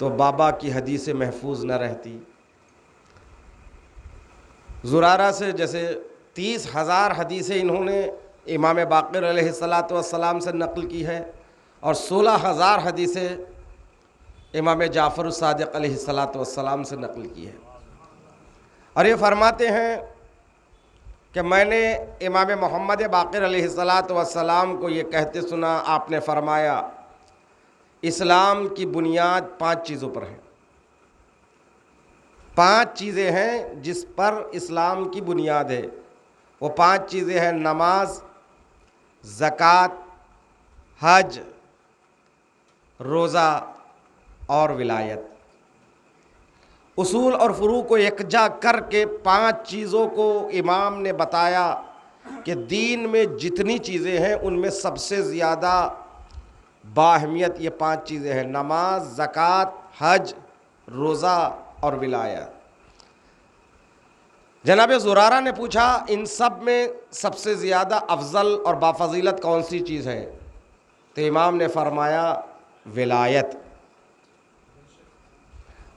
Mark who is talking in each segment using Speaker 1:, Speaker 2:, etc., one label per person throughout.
Speaker 1: تو بابا کی حدیثیں محفوظ نہ رہتی۔ زرارہ سے جیسے 30,000 حدیثیں انہوں نے امام باقر علیہ السلام سے نقل کی ہے، اور 16,000 حدیثیں امام جعفر الصادق علیہ السلام سے نقل کی ہے۔ اور یہ فرماتے ہیں کہ میں نے امام محمد باقر علیہ السلام کو یہ کہتے سنا، آپ نے فرمایا اسلام کی بنیاد 5 چیزوں پر ہے۔ 5 چیزیں ہیں جس پر اسلام کی بنیاد ہے۔ وہ 5 چیزیں ہیں: نماز، زکوٰۃ، حج، روزہ اور ولایت۔ اصول اور فروع کو یکجا کر کے 5 چیزوں کو امام نے بتایا کہ دین میں جتنی چیزیں ہیں ان میں سب سے زیادہ باہمیت یہ 5 چیزیں ہیں: نماز، زکوٰۃ، حج، روزہ اور ولایت۔ جناب زرارہ نے پوچھا ان سب میں سب سے زیادہ افضل اور بافضیلت کون سی چیز ہے؟ تو امام نے فرمایا ولایت،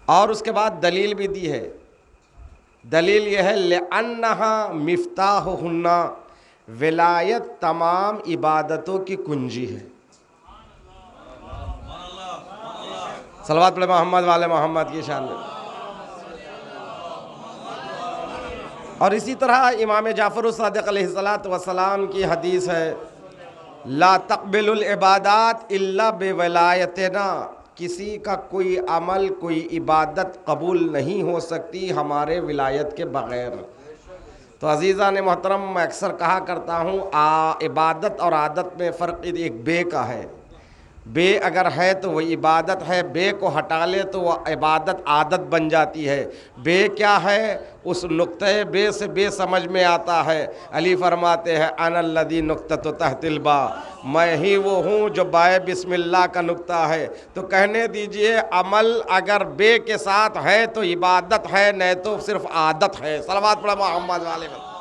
Speaker 1: اور اس کے بعد دلیل بھی دی ہے۔ دلیل یہ ہے لِأَنَّهَا مِفْتَاحُهُنَّ، ولایت تمام عبادتوں کی کنجی ہے۔ صلوات پڑھیں محمد والے محمد کی شان میں۔ اور اسی طرح امام جعفر الصادق علیہ السلام کی حدیث ہے لا تقبل العبادات الا بولایتنا، کسی کا کوئی عمل کوئی عبادت قبول نہیں ہو سکتی ہمارے ولایت کے بغیر۔ تو عزیزان محترم، میں اکثر کہا کرتا ہوں عبادت اور عادت میں فرق ایک بے کا ہے۔ بے اگر ہے تو وہ عبادت ہے، بے کو ہٹا لے تو وہ عبادت عادت بن جاتی ہے۔ بے کیا ہے؟ اس نقطۂ بے سے بے سمجھ میں آتا ہے۔ علی فرماتے ہیں انا الذی نقطۃ تحت الباء، میں ہی وہ ہوں جو بائے بسم اللہ کا نقطہ ہے۔ تو کہنے دیجئے عمل اگر بے کے ساتھ ہے تو عبادت ہے، نہیں تو صرف عادت ہے۔ صلوات پڑھیں محمد والے میں۔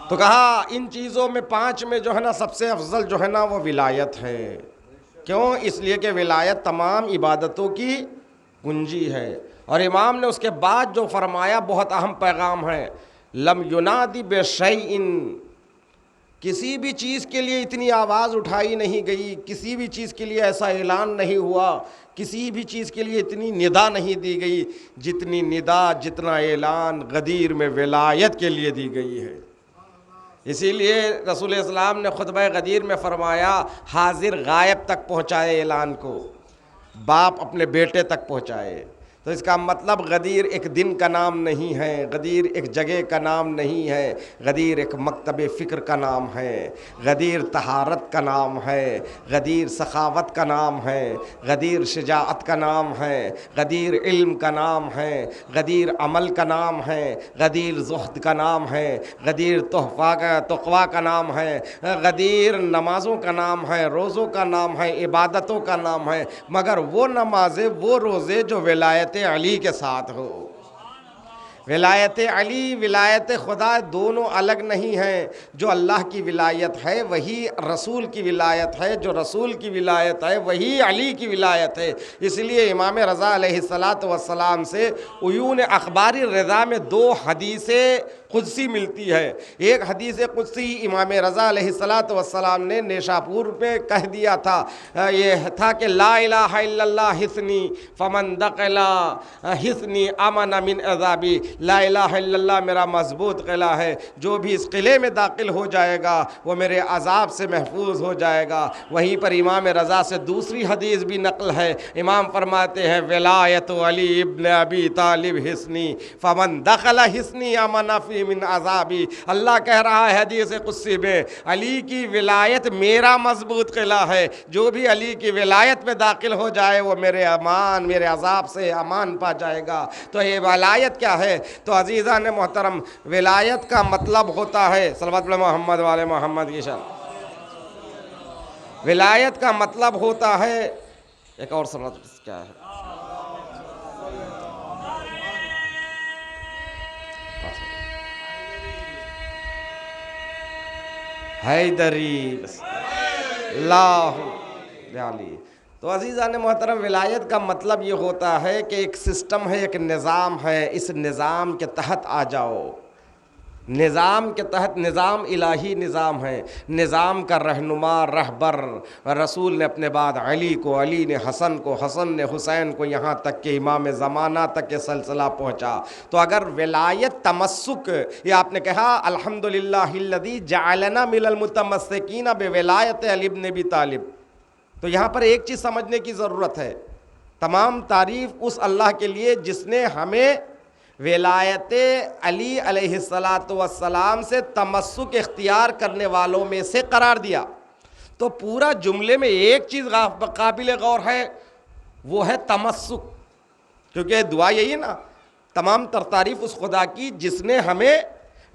Speaker 1: تو کہا ان چیزوں میں 5 میں جو ہے نا سب سے افضل جو ہے نا وہ ولایت ہے۔ کیوں؟ اس لیے کہ ولایت تمام عبادتوں کی کنجی ہے۔ اور امام نے اس کے بعد جو فرمایا بہت اہم پیغام ہے، لم ینادی بشیء، کسی بھی چیز کے لیے اتنی آواز اٹھائی نہیں گئی، کسی بھی چیز کے لیے ایسا اعلان نہیں ہوا، کسی بھی چیز کے لیے اتنی ندا نہیں دی گئی جتنی ندا جتنا اعلان غدیر میں ولایت کے لیے دی گئی ہے۔ اسی لیے رسول اسلام نے خطبہ غدیر میں فرمایا حاضر غائب تک پہنچائے اعلان کو، باپ اپنے بیٹے تک پہنچائے۔ تو اس کا مطلب غدیر ایک دن کا نام نہیں ہے، غدیر ایک جگہ کا نام نہیں ہے، غدیر ایک مکتب فکر کا نام ہے، غدیر طہارت کا نام ہے، غدیر سخاوت کا نام ہے، غدیر شجاعت کا نام ہے، غدیر علم کا نام ہے، غدیر عمل کا نام ہے، غدیر زہد کا نام ہے، غدیر تقویٰ کا نام ہے، غدیر نمازوں کا نام ہے، روزوں کا نام ہے، عبادتوں کا نام ہے، مگر وہ نمازیں وہ روزے جو ولایت علی کے ساتھ ہو۔ ولایت علی ولایت خدا دونوں الگ نہیں ہیں۔ جو اللہ کی ولایت ہے وہی رسول کی ولایت ہے، جو رسول کی ولایت ہے وہی علی کی ولایت ہے۔ اس لیے امام رضا علیہ السلام سے عیون اخباری رضا میں 2 حدیثیں قدسی ملتی ہے۔ ایک حدیث قدسی امام رضا علیہ السلام نے نیشاپور میں کہہ دیا تھا، یہ تھا کہ لا الہ الا اللہ حصنی فمن دخل حصنی امن من عذابی، لا الہ الا اللہ میرا مضبوط قلعہ ہے، جو بھی اس قلعے میں داخل ہو جائے گا وہ میرے عذاب سے محفوظ ہو جائے گا۔ وہیں پر امام رضا سے دوسری حدیث بھی نقل ہے، امام فرماتے ہیں ولایت علی ابن ابی طالب حصنی فمن دخل حصنی امن فی من عذابی۔ اللہ کہہ رہا ہے حدیث قدسی میں علی کی ولایت میرا مضبوط قلعہ ہے، جو بھی علی کی ولایت میں داخل ہو جائے وہ میرے عذاب سے امان پا جائے گا۔ تو یہ ولایت کیا ہے؟ تو عزیزان محترم، ولایت کا مطلب ہوتا ہے صلوات علی محمد والے محمد کی شان۔ ولایت کا مطلب ہوتا ہے ایک اور سنت کیا ہے؟ حیدری اللہ علی۔ تو عزیزان محترم، ولایت کا مطلب یہ ہوتا ہے کہ ایک سسٹم ہے، ایک نظام ہے، اس نظام کے تحت آ جاؤ۔ نظام کے تحت، نظام الہی نظام ہے، نظام کا رہنما رہبر رسول نے اپنے بعد علی کو، علی نے حسن کو، حسن نے حسین کو، یہاں تک کہ امام زمانہ تک یہ سلسلہ پہنچا۔ تو اگر ولایت تمسک، یہ آپ نے کہا الحمدللہ الذی جعلنا من المتمسکین بولایت علی بن ابی طالب، تو یہاں پر ایک چیز سمجھنے کی ضرورت ہے، تمام تعریف اس اللہ کے لیے جس نے ہمیں ولایت علی علیہ السلام سے تمسک اختیار کرنے والوں میں سے قرار دیا۔ تو پورا جملے میں ایک چیز قابل غور ہے، وہ ہے تمسک، کیونکہ دعا یہی ہے نا، تمام تر تعریف اس خدا کی جس نے ہمیں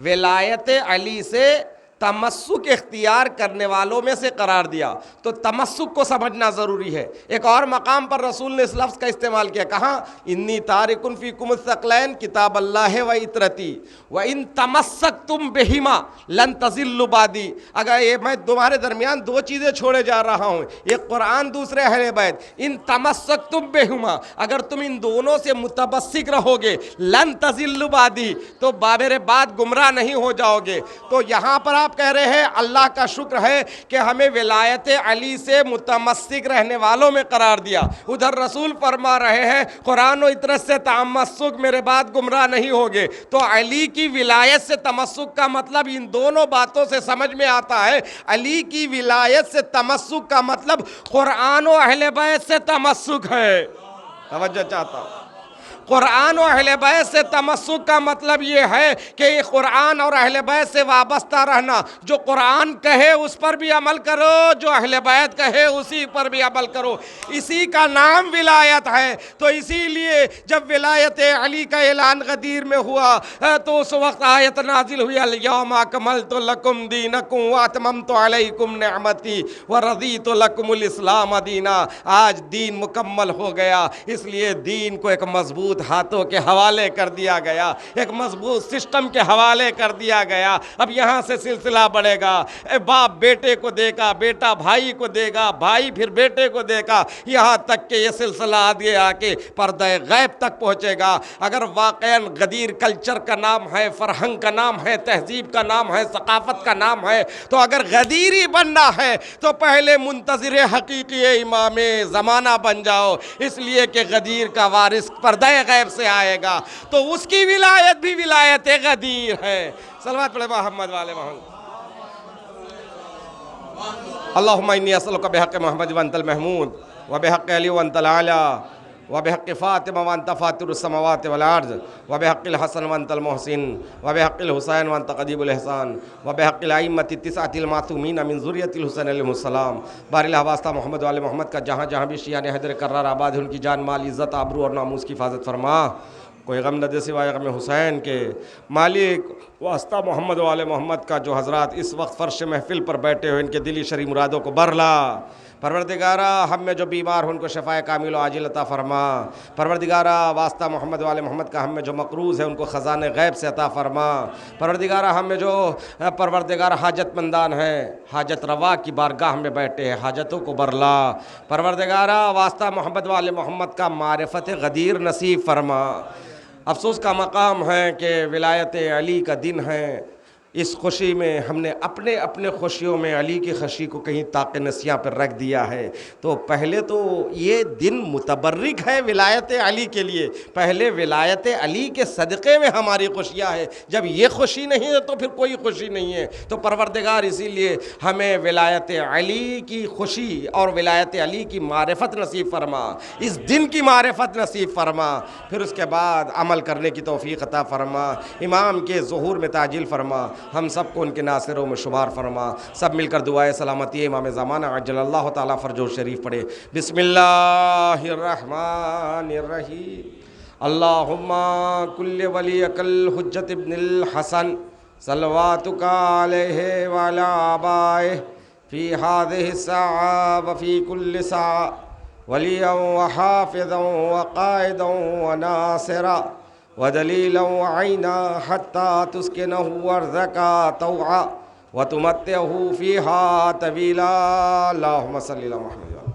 Speaker 1: ولایت علی سے تمسک اختیار کرنے والوں میں سے قرار دیا۔ تو تمسک کو سمجھنا ضروری ہے۔ ایک اور مقام پر رسول نے اس لفظ کا استعمال کیا، کہاں انی تارک فیکم الثقلین کتاب اللہ و اطرتی وان تمسکتم بہما لن تضلوا بعدی۔ اگر یہ میں تمہارے درمیان دو چیزیں چھوڑے جا رہا ہوں، ایک قرآن، دوسرے اہل بیت، ان تمسکتم بہما، اگر تم ان دونوں سے متمسک رہو گے، لن تضلوا بعدی، تو میرے بعد گمراہ نہیں ہو جاؤ گے۔ تو یہاں پر آپ کہہ رہے ہیں اللہ کا شکر ہے کہ ہمیں ولایت علی سے متمسک رہنے والوں میں قرار دیا، ادھر رسول فرما رہے ہیں قرآن و اطرت سے تمسک، میرے بعد گمراہ نہیں ہوگے۔ تو علی کی ولایت سے تمسک کا مطلب ان دونوں باتوں سے سمجھ میں آتا ہے۔ علی کی ولایت سے تمسک کا مطلب قرآن و اہل بیت سے تمسک ہے۔ توجہ چاہتا ہوں، قرآن و اہل بیت سے تمسک کا مطلب یہ ہے کہ قرآن اور اہل بیت سے وابستہ رہنا، جو قرآن کہے اس پر بھی عمل کرو، جو اہل بیت کہے اسی پر بھی عمل کرو، اسی کا نام ولایت ہے۔ تو اسی لیے جب ولایت علی کا اعلان غدیر میں ہوا تو اس وقت آیت نازل ہوئی الیوم اکملت لکم دینکم واتممت علیکم نعمتی ورضیت لکم الاسلام دینا۔ آج دین مکمل ہو گیا، اس لیے دین کو ایک مضبوط ہاتھوں کے حوالے کر دیا گیا، ایک مضبوط سسٹم کے حوالے کر دیا گیا۔ اب یہاں سے سلسلہ بڑھے گا، باپ بیٹے کو دے گا، بیٹا بھائی کو دے گا، بھائی پھر بیٹے کو دے گا، یہاں تک کہ یہ سلسلہ آگے آ کے پردہ غیب تک پہنچے گا۔ اگر واقعاً غدیر کلچر کا نام ہے، فرہنگ کا نام ہے، تہذیب کا نام ہے، ثقافت کا نام ہے، تو اگر غدیری بننا ہے تو پہلے منتظر حقیقی امام زمانہ بن جاؤ، اس لیے کہ غدیر کا وارث پردہ غیب سے آئے گا، تو اس کی ولایت بھی ولایت غدیر ہے۔ صلوات پڑھے محمد والے محمد۔ اللہم انی اسألک بحق محمد وانت المحمود وبحق علی وانت العالی وبحق فاطمہ وانت فاطر السماوات والارض وبحق الحسن وانت المحسن وبحق الحسین وانت قدیب الاحسان وبحق الائمۃ التسعۃ المعصومین من ذریۃ الحسین علیہ السلام۔ بار الہ واسطہ محمد والے محمد کا جہاں جہاں بھی شیعان حیدر کرار آباد ہے، ان کی جان مال عزت آبرو اور ناموس کی حفاظت فرما، کوئی غم نہ دے سوائے غم حسین کے۔ مالک واسطہ محمد والے محمد کا جو حضرات اس وقت فرش محفل پر بیٹھے ہوئے، ان کے دلی شرعی مرادوں کو برلا۔ پروردگارہ ہم میں جو بیمار ہوں ان کو شفائے کامل و عاجل عطا فرما۔ پروردگارہ واسطہ محمد والے محمد کا ہم میں جو مقروض ہے ان کو خزانہ غیب سے عطا فرما۔ پروردگارہ ہم میں جو پروردگار حاجت مندان ہیں، حاجت روا کی بارگاہ میں بیٹھے ہیں، حاجتوں کو برلا۔ پروردگارہ واسطہ محمد والے محمد کا معرفت غدیر نصیب فرما۔ افسوس کا مقام ہے کہ ولایت علی کا دن ہے، اس خوشی میں ہم نے اپنے اپنے خوشیوں میں علی کی خوشی کو کہیں طاق نسیاں پر رکھ دیا ہے۔ تو پہلے تو یہ دن متبرک ہے ولایت علی کے لیے، پہلے ولایت علی کے صدقے میں ہماری خوشیاں ہے۔ جب یہ خوشی نہیں ہے تو پھر کوئی خوشی نہیں ہے۔ تو پروردگار اسی لیے ہمیں ولایت علی کی خوشی اور ولایت علی کی معرفت نصیب فرما، اس دن کی معرفت نصیب فرما، پھر اس کے بعد عمل کرنے کی توفیق عطا فرما، امام کے ظہور میں تعجیل فرما، ہم سب کو ان کے ناصروں میں شمار فرما۔ سب مل کر دعائے سلامتی امام زمانہ عجل اللہ تعالیٰ فرجہ شریف پڑھے۔ بسم اللہ الرحمن الرحیم۔ اللہم کل ولیک الحجت ابن الحسن صلواتک علیہ وعلی آبائہ فی هذه الساعة وفی کل ساعة ولیا وحافظا وقائدا وناصرا ودلیلا وعینا حتی تسکنہ ارضک طوعا وتمتعہ فیہا طویلا۔ اللہم صلی اللہ محمد۔